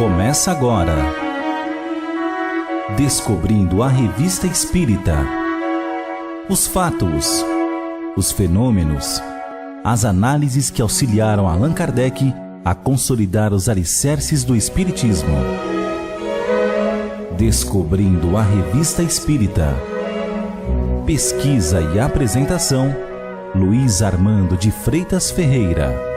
Começa agora. Descobrindo a Revista Espírita. Os fatos, os fenômenos, as análises que auxiliaram Allan Kardec a consolidar os alicerces do Espiritismo. Descobrindo a Revista Espírita. Pesquisa e apresentação, Luiz Armando de Freitas Ferreira.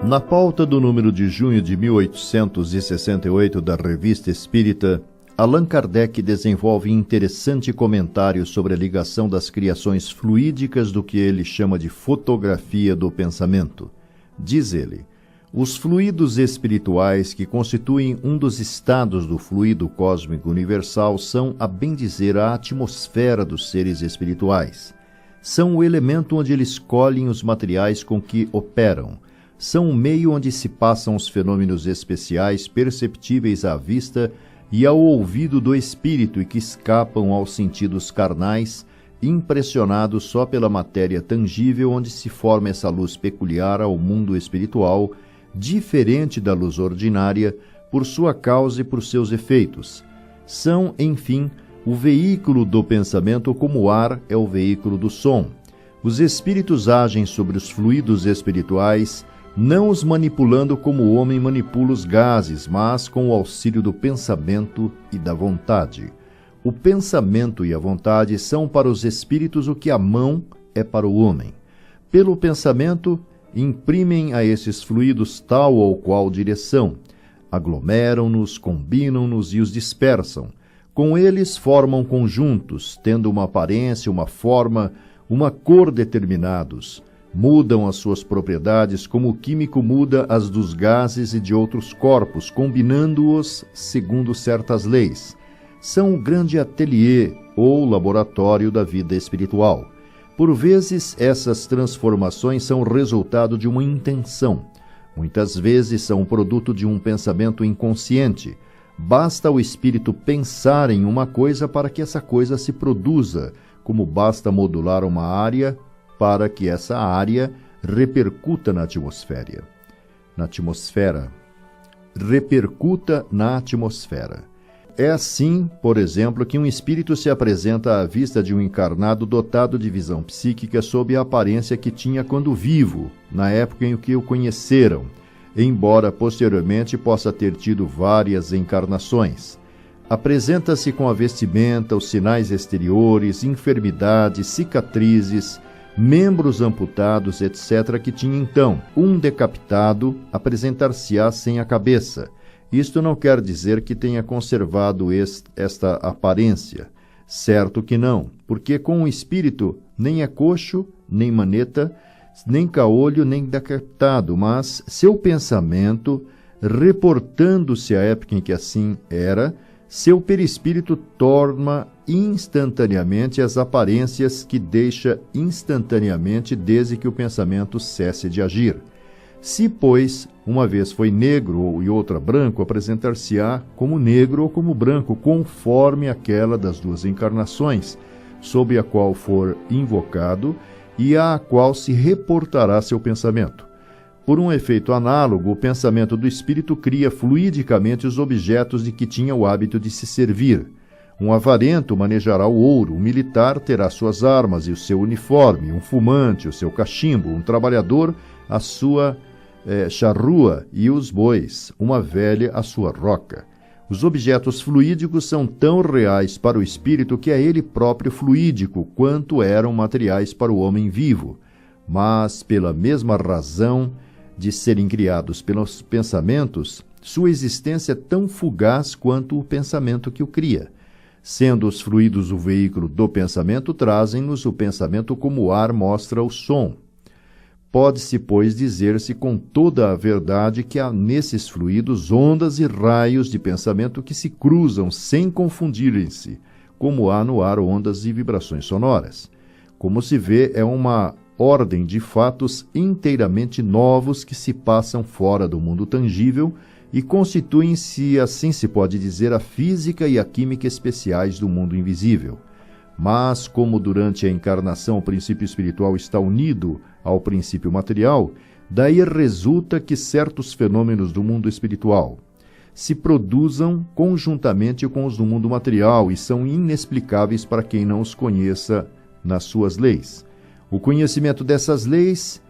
Na pauta do número de junho de 1868 da Revista Espírita, Allan Kardec desenvolve interessante comentário sobre a ligação das criações fluídicas do que ele chama de fotografia do pensamento. Diz ele: os fluidos espirituais que constituem um dos estados do fluido cósmico universal são, a bem dizer, a atmosfera dos seres espirituais. São o elemento onde eles colhem os materiais com que operam. São o meio onde se passam os fenômenos especiais perceptíveis à vista e ao ouvido do espírito e que escapam aos sentidos carnais, impressionados só pela matéria tangível onde se forma essa luz peculiar ao mundo espiritual, diferente da luz ordinária, por sua causa e por seus efeitos. São, enfim, o veículo do pensamento como o ar é o veículo do som. Os espíritos agem sobre os fluidos espirituais, não os manipulando como o homem manipula os gases, mas com o auxílio do pensamento e da vontade. O pensamento e a vontade são para os espíritos o que a mão é para o homem. Pelo pensamento, imprimem a esses fluidos tal ou qual direção, aglomeram-nos, combinam-nos e os dispersam. Com eles formam conjuntos, tendo uma aparência, uma forma, uma cor determinados. Mudam as suas propriedades como o químico muda as dos gases e de outros corpos, combinando-os segundo certas leis. São o grande ateliê ou laboratório da vida espiritual. Por vezes, essas transformações são resultado de uma intenção. Muitas vezes são produto de um pensamento inconsciente. Basta o espírito pensar em uma coisa para que essa coisa se produza, como basta modular uma área para que essa área repercuta na atmosfera. Repercuta na atmosfera. É assim, por exemplo, que um espírito se apresenta à vista de um encarnado dotado de visão psíquica sob a aparência que tinha quando vivo, na época em que o conheceram, embora posteriormente possa ter tido várias encarnações. Apresenta-se com a vestimenta, os sinais exteriores, enfermidades, cicatrizes, membros amputados, etc., que tinha então. Um decapitado apresentar-se-á sem a cabeça. Isto não quer dizer que tenha conservado esta aparência. Certo que não, porque com o espírito nem é coxo, nem maneta, nem caolho, nem decapitado, mas seu pensamento, reportando-se à época em que assim era, seu perispírito torna instantaneamente as aparências que deixa instantaneamente desde que o pensamento cesse de agir. Se, pois, uma vez foi negro e outra branco, apresentar-se-á como negro ou como branco, conforme aquela das duas encarnações, sob a qual for invocado e à qual se reportará seu pensamento. Por um efeito análogo, o pensamento do espírito cria fluidicamente os objetos de que tinha o hábito de se servir. Um avarento manejará o ouro, um militar terá suas armas e o seu uniforme, um fumante o seu cachimbo, um trabalhador a sua charrua e os bois, uma velha a sua roca. Os objetos fluídicos são tão reais para o espírito que é ele próprio fluídico, quanto eram materiais para o homem vivo, mas pela mesma razão de serem criados pelos pensamentos, sua existência é tão fugaz quanto o pensamento que o cria. Sendo os fluidos o veículo do pensamento, trazem-nos o pensamento como o ar mostra o som. Pode-se, pois, dizer-se com toda a verdade que há nesses fluidos ondas e raios de pensamento que se cruzam sem confundirem-se, como há no ar ondas e vibrações sonoras. Como se vê, é uma ordem de fatos inteiramente novos que se passam fora do mundo tangível e constituem-se, assim se pode dizer, a física e a química especiais do mundo invisível. Mas, como durante a encarnação o princípio espiritual está unido ao princípio material, daí resulta que certos fenômenos do mundo espiritual se produzam conjuntamente com os do mundo material e são inexplicáveis para quem não os conheça nas suas leis. O conhecimento dessas leis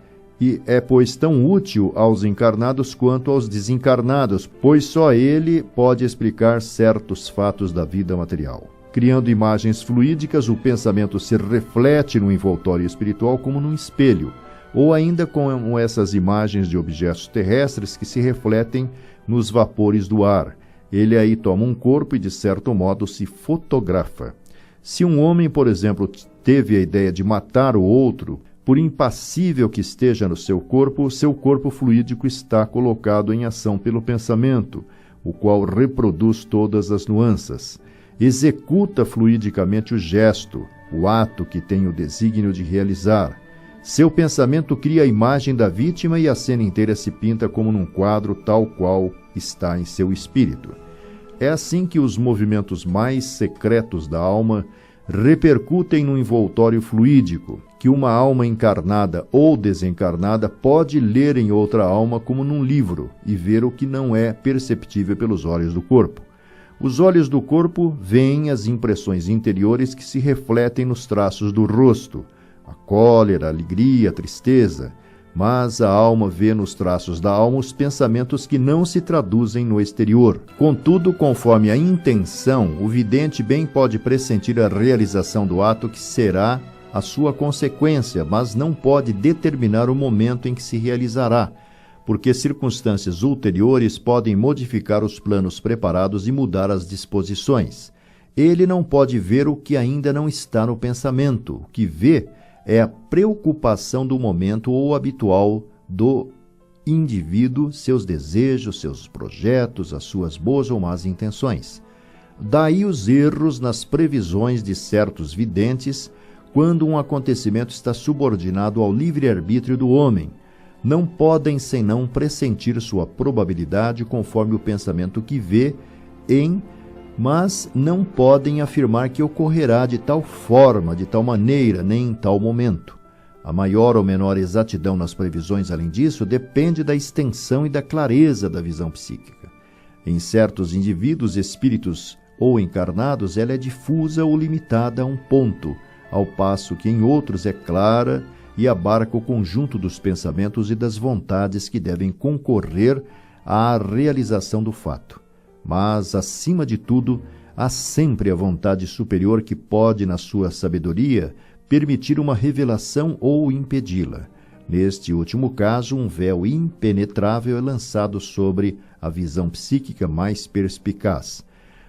é, pois, tão útil aos encarnados quanto aos desencarnados, pois só ele pode explicar certos fatos da vida material. Criando imagens fluídicas, o pensamento se reflete no envoltório espiritual como num espelho, ou ainda com essas imagens de objetos terrestres que se refletem nos vapores do ar. Ele aí toma um corpo e, de certo modo, se fotografa. Se um homem, por exemplo, teve a ideia de matar o outro, por impassível que esteja no seu corpo fluídico está colocado em ação pelo pensamento, o qual reproduz todas as nuances. Executa fluidicamente o gesto, o ato que tem o desígnio de realizar. Seu pensamento cria a imagem da vítima e a cena inteira se pinta como num quadro tal qual está em seu espírito. É assim que os movimentos mais secretos da alma repercutem no envoltório fluídico, que uma alma encarnada ou desencarnada pode ler em outra alma como num livro e ver o que não é perceptível pelos olhos do corpo. Os olhos do corpo veem as impressões interiores que se refletem nos traços do rosto, a cólera, a alegria, a tristeza, mas a alma vê nos traços da alma os pensamentos que não se traduzem no exterior. Contudo, conforme a intenção, o vidente bem pode pressentir a realização do ato que será a sua consequência, mas não pode determinar o momento em que se realizará, porque circunstâncias ulteriores podem modificar os planos preparados e mudar as disposições. Ele não pode ver o que ainda não está no pensamento. O que vê é a preocupação do momento ou habitual do indivíduo, seus desejos, seus projetos, as suas boas ou más intenções. Daí os erros nas previsões de certos videntes quando um acontecimento está subordinado ao livre-arbítrio do homem. Não podem senão pressentir sua probabilidade conforme o pensamento que vê mas não podem afirmar que ocorrerá de tal forma, de tal maneira, nem em tal momento. A maior ou menor exatidão nas previsões, além disso, depende da extensão e da clareza da visão psíquica. Em certos indivíduos, espíritos ou encarnados, ela é difusa ou limitada a um ponto, ao passo que em outros é clara e abarca o conjunto dos pensamentos e das vontades que devem concorrer à realização do fato. Mas, acima de tudo, há sempre a vontade superior que pode, na sua sabedoria, permitir uma revelação ou impedi-la. Neste último caso, um véu impenetrável é lançado sobre a visão psíquica mais perspicaz.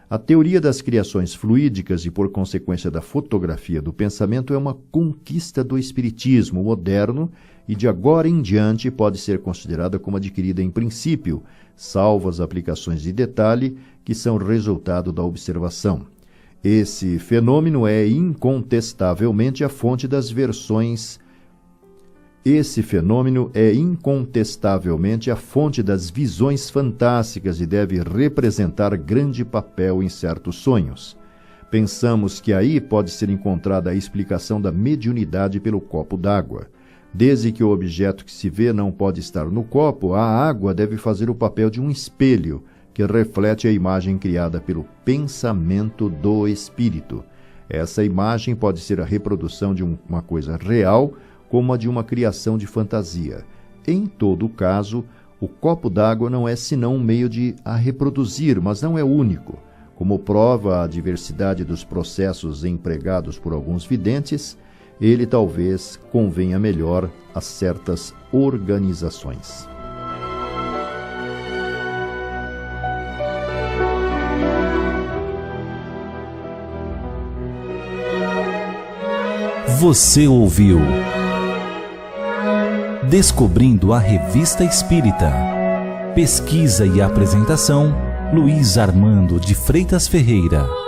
A teoria das criações fluídicas e, por consequência, da fotografia do pensamento é uma conquista do espiritismo moderno e, de agora em diante, pode ser considerada como adquirida em princípio, salvo as aplicações de detalhe que são resultado da observação. Esse fenômeno é incontestavelmente a fonte das visões fantásticas e deve representar grande papel em certos sonhos. Pensamos que aí pode ser encontrada a explicação da mediunidade pelo copo d'água. Desde que o objeto que se vê não pode estar no copo, a água deve fazer o papel de um espelho, que reflete a imagem criada pelo pensamento do espírito. Essa imagem pode ser a reprodução de uma coisa real, como a de uma criação de fantasia. Em todo caso, o copo d'água não é senão um meio de a reproduzir, mas não é único. Como prova a diversidade dos processos empregados por alguns videntes, ele talvez convenha melhor a certas organizações. Você ouviu Descobrindo a Revista Espírita. Pesquisa e apresentação, Luiz Armando de Freitas Ferreira.